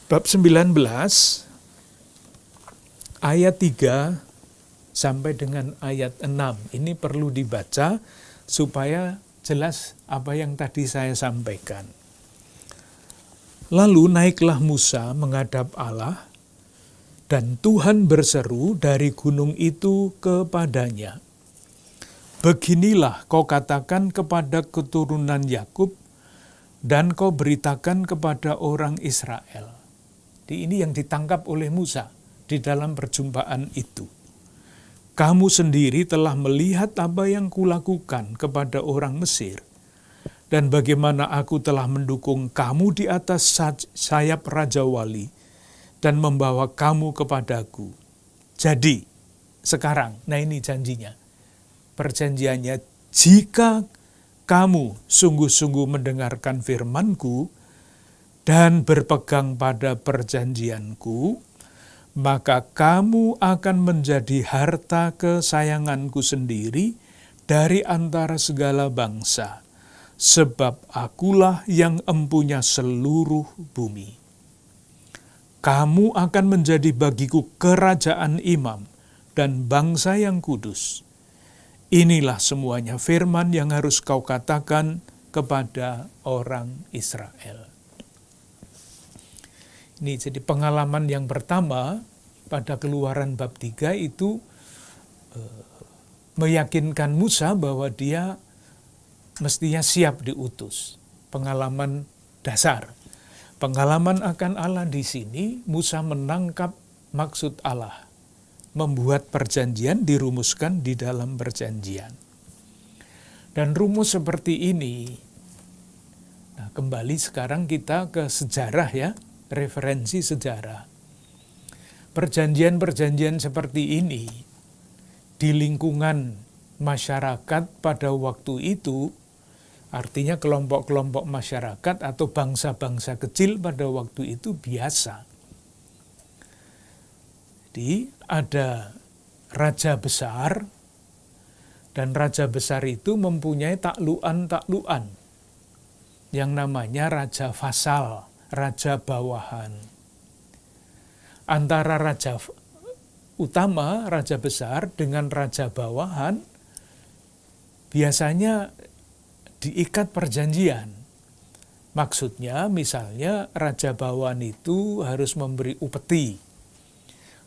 Bab 19, ayat 3 sampai dengan ayat 6. Ini perlu dibaca supaya jelas apa yang tadi saya sampaikan. Lalu naiklah Musa menghadap Allah, dan Tuhan berseru dari gunung itu kepadanya, "Beginilah kau katakan kepada keturunan Yakub, dan kau beritakan kepada orang Israel." Ini yang ditangkap oleh Musa di dalam perjumpaan itu. "Kamu sendiri telah melihat apa yang kulakukan kepada orang Mesir, dan bagaimana aku telah mendukung kamu di atas sayap Raja Wali, dan membawa kamu kepadaku. Jadi, sekarang," nah ini janjinya, perjanjiannya, "jika kamu sungguh-sungguh mendengarkan firman-Ku dan berpegang pada perjanjian-Ku, maka kamu akan menjadi harta kesayangan-Ku sendiri dari antara segala bangsa, sebab Akulah yang empunya seluruh bumi. Kamu akan menjadi bagiku kerajaan imam dan bangsa yang kudus. Inilah semuanya firman yang harus kau katakan kepada orang Israel." Ini jadi pengalaman yang pertama pada Keluaran bab 3 itu meyakinkan Musa bahwa dia mestinya siap diutus. Pengalaman dasar. Pengalaman akan Allah di sini, Musa menangkap maksud Allah. Membuat perjanjian, dirumuskan di dalam perjanjian. Dan rumus seperti ini, nah kembali sekarang kita ke sejarah ya, referensi sejarah. Perjanjian-perjanjian seperti ini di lingkungan masyarakat pada waktu itu, artinya kelompok-kelompok masyarakat atau bangsa-bangsa kecil pada waktu itu biasa. Jadi ada raja besar, dan raja besar itu mempunyai taklukan-taklukan yang namanya raja vasal, raja bawahan. Antara raja utama, raja besar, dengan raja bawahan biasanya diikat perjanjian. Maksudnya misalnya raja bawahan itu harus memberi upeti.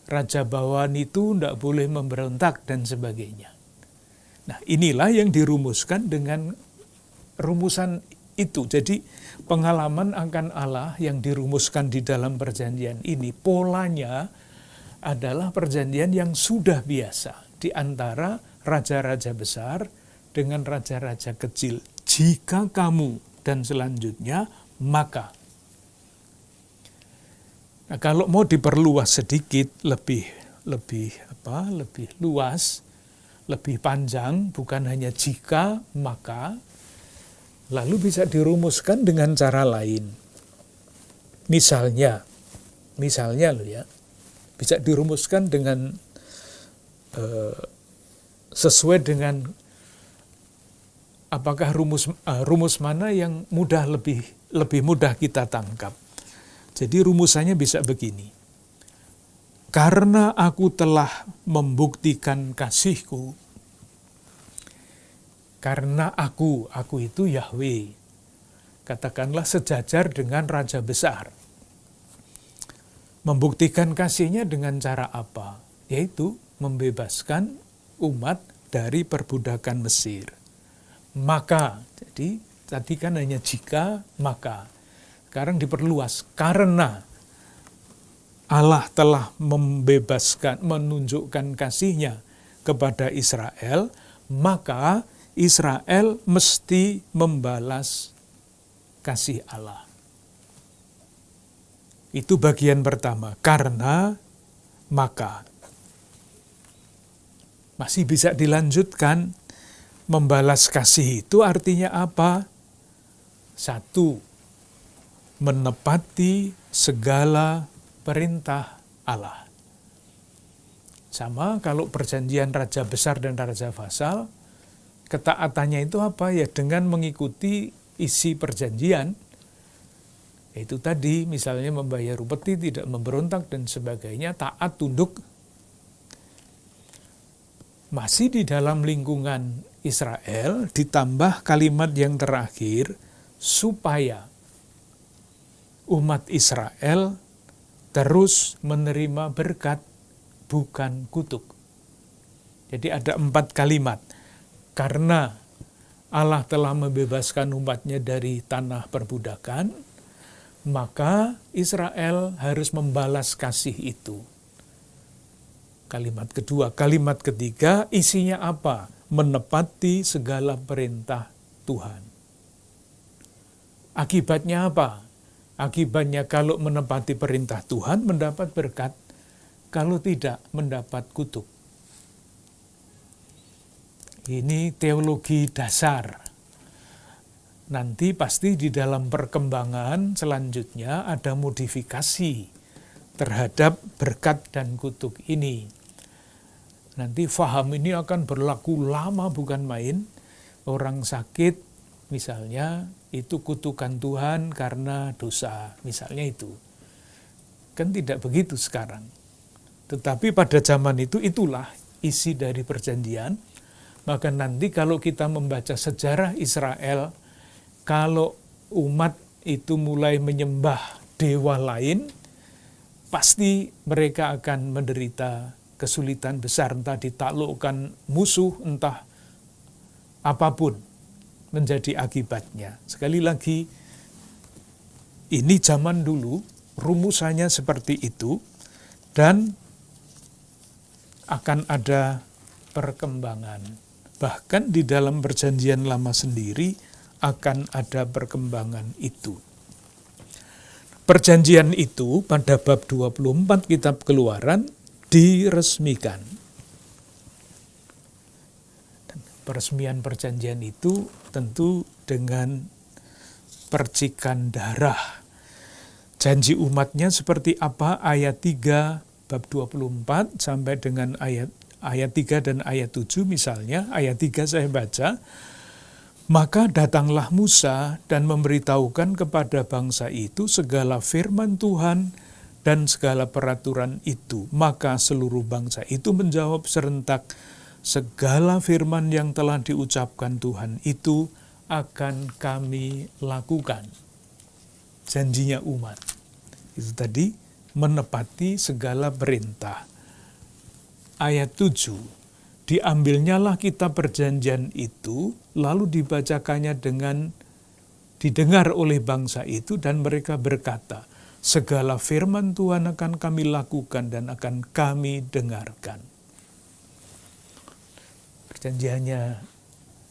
Raja bawahan itu tidak boleh memberontak dan sebagainya. Nah, inilah yang dirumuskan dengan rumusan itu. Jadi pengalaman akan Allah yang dirumuskan di dalam perjanjian ini, polanya adalah perjanjian yang sudah biasa di antara raja-raja besar dengan raja-raja kecil. Jika kamu dan selanjutnya, maka. Nah, kalau mau diperluas sedikit, lebih luas, lebih panjang, bukan hanya jika, maka, lalu bisa dirumuskan dengan cara lain. Misalnya loh ya, bisa dirumuskan dengan sesuai dengan apakah rumus mana yang lebih mudah kita tangkap. Jadi rumusannya bisa begini. Karena aku telah membuktikan kasihku, karena aku itu Yahweh, katakanlah sejajar dengan Raja Besar. Membuktikan kasihnya dengan cara apa? Yaitu membebaskan umat dari perbudakan Mesir. Maka, jadi tadi kan hanya jika, maka. Sekarang diperluas, karena Allah telah membebaskan, menunjukkan kasihnya kepada Israel, maka Israel mesti membalas kasih Allah. Itu bagian pertama, karena maka. Masih bisa dilanjutkan, membalas kasih itu artinya apa? 1, menepati segala perintah Allah. Sama kalau perjanjian Raja Besar dan Raja Vasal, ketaatannya itu apa? Ya dengan mengikuti isi perjanjian. Itu tadi misalnya membayar upeti, tidak memberontak dan sebagainya, taat, tunduk. Masih di dalam lingkungan Israel, ditambah kalimat yang terakhir, supaya umat Israel terus menerima berkat, bukan kutuk. Jadi ada 4 kalimat. Karena Allah telah membebaskan umatnya dari tanah perbudakan, maka Israel harus membalas kasih itu. Kalimat kedua. Kalimat ketiga, isinya apa? Menepati segala perintah Tuhan. Akibatnya apa? Akibatnya kalau menepati perintah Tuhan mendapat berkat, kalau tidak mendapat kutuk. Ini teologi dasar. Nanti pasti di dalam perkembangan selanjutnya ada modifikasi terhadap berkat dan kutuk ini. Nanti faham ini akan berlaku lama bukan main. Orang sakit misalnya itu kutukan Tuhan karena dosa, misalnya itu. Kan tidak begitu sekarang. Tetapi pada zaman itu itulah isi dari perjanjian. Maka nanti kalau kita membaca sejarah Israel, kalau umat itu mulai menyembah dewa lain, pasti mereka akan menderita kesulitan besar, entah ditaklukkan musuh, entah apapun menjadi akibatnya. Sekali lagi, ini zaman dulu, rumusannya seperti itu, dan akan ada perkembangan. Bahkan di dalam perjanjian lama sendiri akan ada perkembangan itu. Perjanjian itu pada bab 24 kitab Keluaran diresmikan. Peresmian perjanjian itu tentu dengan percikan darah. Janji umatnya seperti apa? Ayat 3 bab 24 sampai dengan ayat 3 dan ayat 7 misalnya. Ayat 3 saya baca. Maka datanglah Musa dan memberitahukan kepada bangsa itu segala firman Tuhan dan segala peraturan itu. Maka seluruh bangsa itu menjawab serentak, segala firman yang telah diucapkan Tuhan itu akan kami lakukan. Janjinya umat. Itu tadi menepati segala perintah. Ayat 7. Diambilnyalah kitab perjanjian itu, lalu dibacakannya didengar oleh bangsa itu, dan mereka berkata, segala firman Tuhan akan kami lakukan dan akan kami dengarkan. Perjanjiannya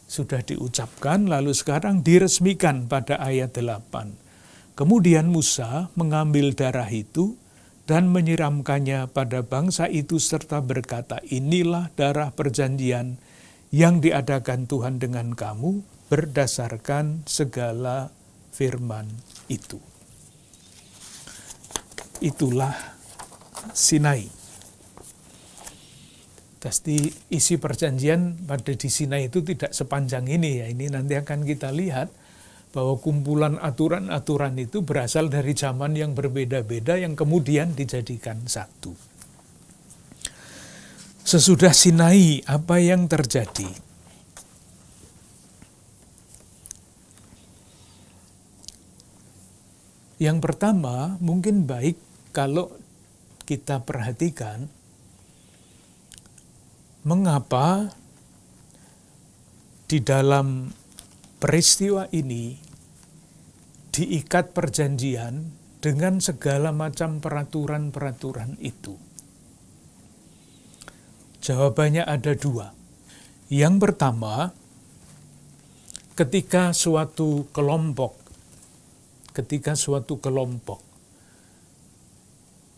sudah diucapkan, lalu sekarang diresmikan pada ayat 8. Kemudian Musa mengambil darah itu, dan menyiramkannya pada bangsa itu serta berkata, inilah darah perjanjian yang diadakan Tuhan dengan kamu berdasarkan segala firman itu. Itulah Sinai. Pasti isi perjanjian pada di Sinai itu tidak sepanjang ini ya. Ini nanti akan kita lihat bahwa kumpulan aturan-aturan itu berasal dari zaman yang berbeda-beda yang kemudian dijadikan satu. Sesudah Sinai, apa yang terjadi? Yang pertama, mungkin baik kalau kita perhatikan mengapa di dalam peristiwa ini diikat perjanjian dengan segala macam peraturan-peraturan itu. Jawabannya ada dua. Yang pertama, ketika suatu kelompok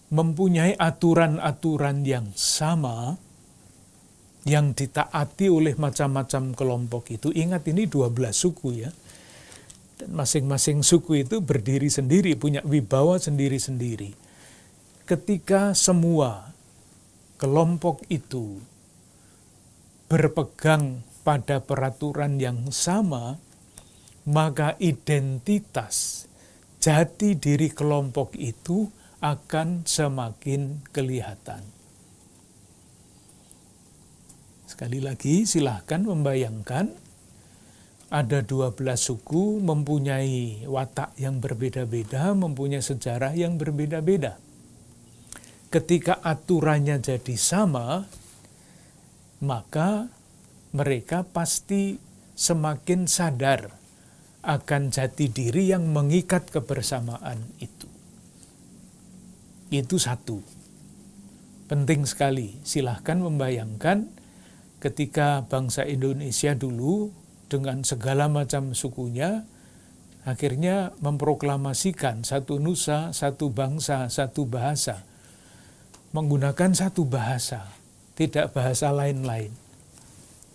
mempunyai aturan-aturan yang sama, yang ditaati oleh macam-macam kelompok itu. Ingat, ini 12 suku ya. Dan masing-masing suku itu berdiri sendiri, punya wibawa sendiri-sendiri. Ketika semua kelompok itu berpegang pada peraturan yang sama, maka identitas jati diri kelompok itu akan semakin kelihatan. Sekali lagi, silahkan membayangkan ada 12 suku mempunyai watak yang berbeda-beda, mempunyai sejarah yang berbeda-beda. Ketika aturannya jadi sama, maka mereka pasti semakin sadar akan jati diri yang mengikat kebersamaan itu. Itu satu. Penting sekali. Silahkan membayangkan ketika bangsa Indonesia dulu dengan segala macam sukunya, akhirnya memproklamasikan satu nusa, satu bangsa, satu bahasa. Menggunakan satu bahasa, tidak bahasa lain-lain.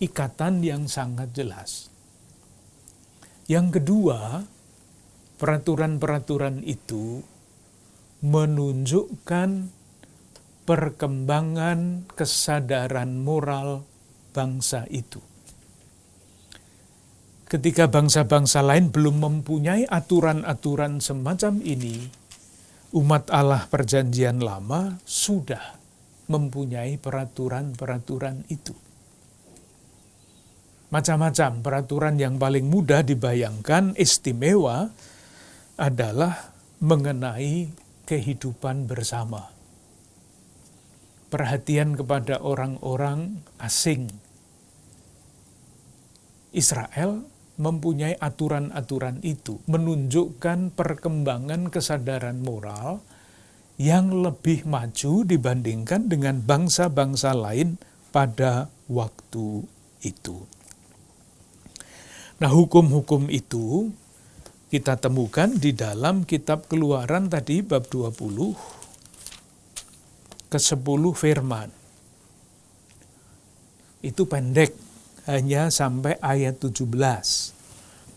Ikatan yang sangat jelas. Yang kedua, peraturan-peraturan itu menunjukkan perkembangan kesadaran moral bangsa itu. Ketika bangsa-bangsa lain belum mempunyai aturan-aturan semacam ini, umat Allah Perjanjian Lama sudah mempunyai peraturan-peraturan itu. Macam-macam peraturan. Yang paling mudah dibayangkan, istimewa, adalah mengenai kehidupan bersama. Perhatian kepada orang-orang asing. Israel mempunyai aturan-aturan itu, menunjukkan perkembangan kesadaran moral yang lebih maju dibandingkan dengan bangsa-bangsa lain pada waktu itu. Nah, hukum-hukum itu kita temukan di dalam kitab Keluaran tadi bab 20 ke-10 firman. Itu pendek, hanya sampai ayat 17.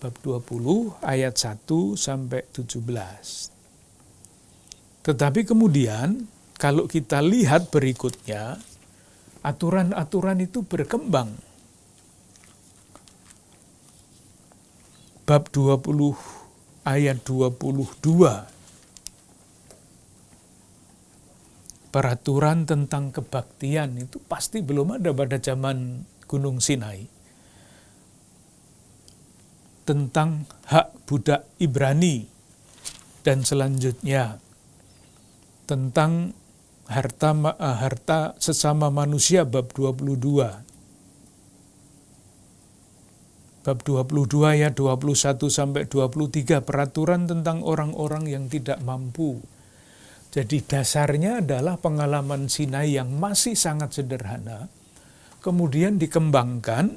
Bab 20 ayat 1 sampai 17. Tetapi kemudian kalau kita lihat berikutnya, aturan-aturan itu berkembang. Bab 20 ayat 22. Peraturan tentang kebaktian itu pasti belum ada pada zaman Gunung Sinai. Tentang hak budak Ibrani dan selanjutnya tentang harta sesama manusia bab 22. Bab 22 ayat 21 sampai 23, peraturan tentang orang-orang yang tidak mampu. Jadi dasarnya adalah pengalaman Sinai yang masih sangat sederhana, kemudian dikembangkan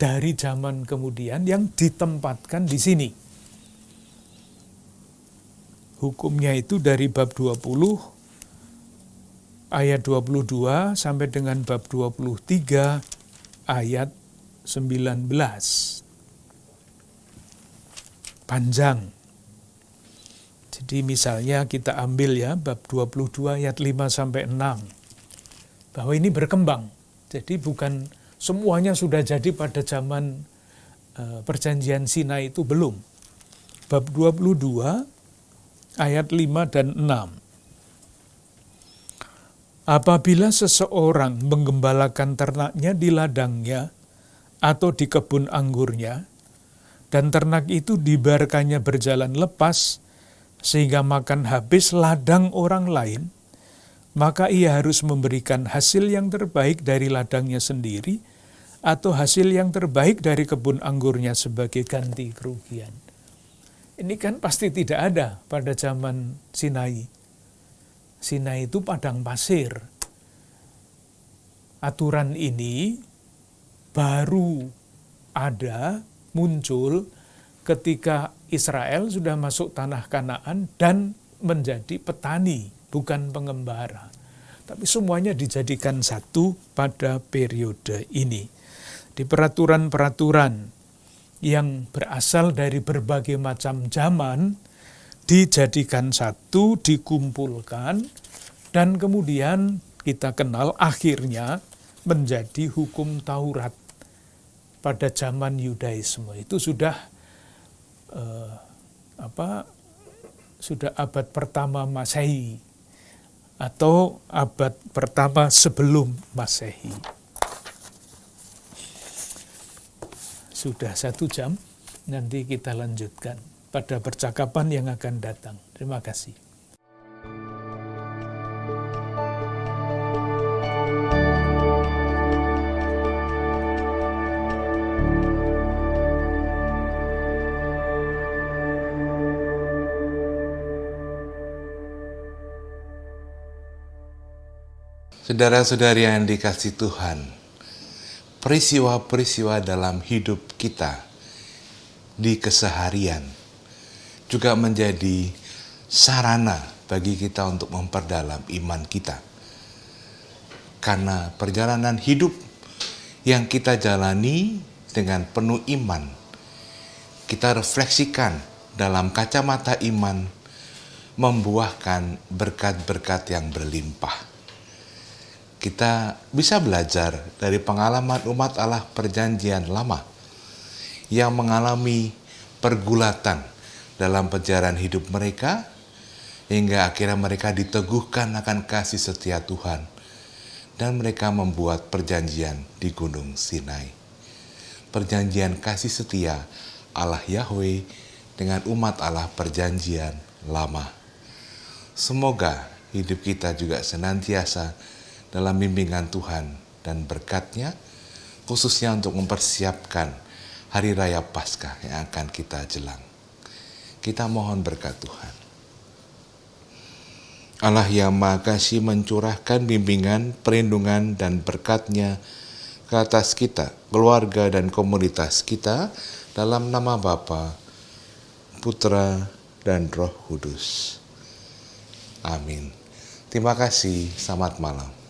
dari zaman kemudian yang ditempatkan di sini. Hukumnya itu dari bab 20 ayat 22 sampai dengan bab 23 ayat 19. Panjang. Jadi misalnya kita ambil ya bab 22 ayat 5 sampai 6. Bahwa ini berkembang. Jadi bukan semuanya sudah jadi pada zaman perjanjian Sinai itu belum. Bab 22 ayat 5 dan 6. Apabila seseorang menggembalakan ternaknya di ladangnya atau di kebun anggurnya, dan ternak itu dibiarkannya berjalan lepas sehingga makan habis ladang orang lain, maka ia harus memberikan hasil yang terbaik dari ladangnya sendiri atau hasil yang terbaik dari kebun anggurnya sebagai ganti kerugian. Ini kan pasti tidak ada pada zaman Sinai. Sinai itu padang pasir. Aturan ini baru ada, muncul ketika Israel sudah masuk tanah Kanaan dan menjadi petani, bukan pengembara. Tapi semuanya dijadikan satu pada periode ini. Di peraturan-peraturan yang berasal dari berbagai macam zaman, dijadikan satu, dikumpulkan, dan kemudian kita kenal akhirnya menjadi hukum Taurat. Pada zaman Yudaisme itu sudah sudah abad pertama Masehi atau abad pertama sebelum Masehi. Sudah 1 jam, nanti kita lanjutkan pada percakapan yang akan datang. Terima kasih. Saudara-saudari yang dikasihi Tuhan, peristiwa-peristiwa dalam hidup kita di keseharian juga menjadi sarana bagi kita untuk memperdalam iman kita. Karena perjalanan hidup yang kita jalani dengan penuh iman, kita refleksikan dalam kacamata iman, membuahkan berkat-berkat yang berlimpah. Kita bisa belajar dari pengalaman umat Allah perjanjian lama yang mengalami pergulatan dalam perjalanan hidup mereka hingga akhirnya mereka diteguhkan akan kasih setia Tuhan dan mereka membuat perjanjian di Gunung Sinai. Perjanjian kasih setia Allah Yahweh dengan umat Allah perjanjian lama. Semoga hidup kita juga senantiasa dalam bimbingan Tuhan dan berkat-Nya, khususnya untuk mempersiapkan Hari Raya Paskah yang akan kita jelang. Kita mohon berkat Tuhan. Allah yang Maha Kasih mencurahkan bimbingan, perlindungan, dan berkat-Nya ke atas kita, keluarga, dan komunitas kita dalam nama Bapa, Putra, dan Roh Kudus. Amin. Terima kasih, selamat malam.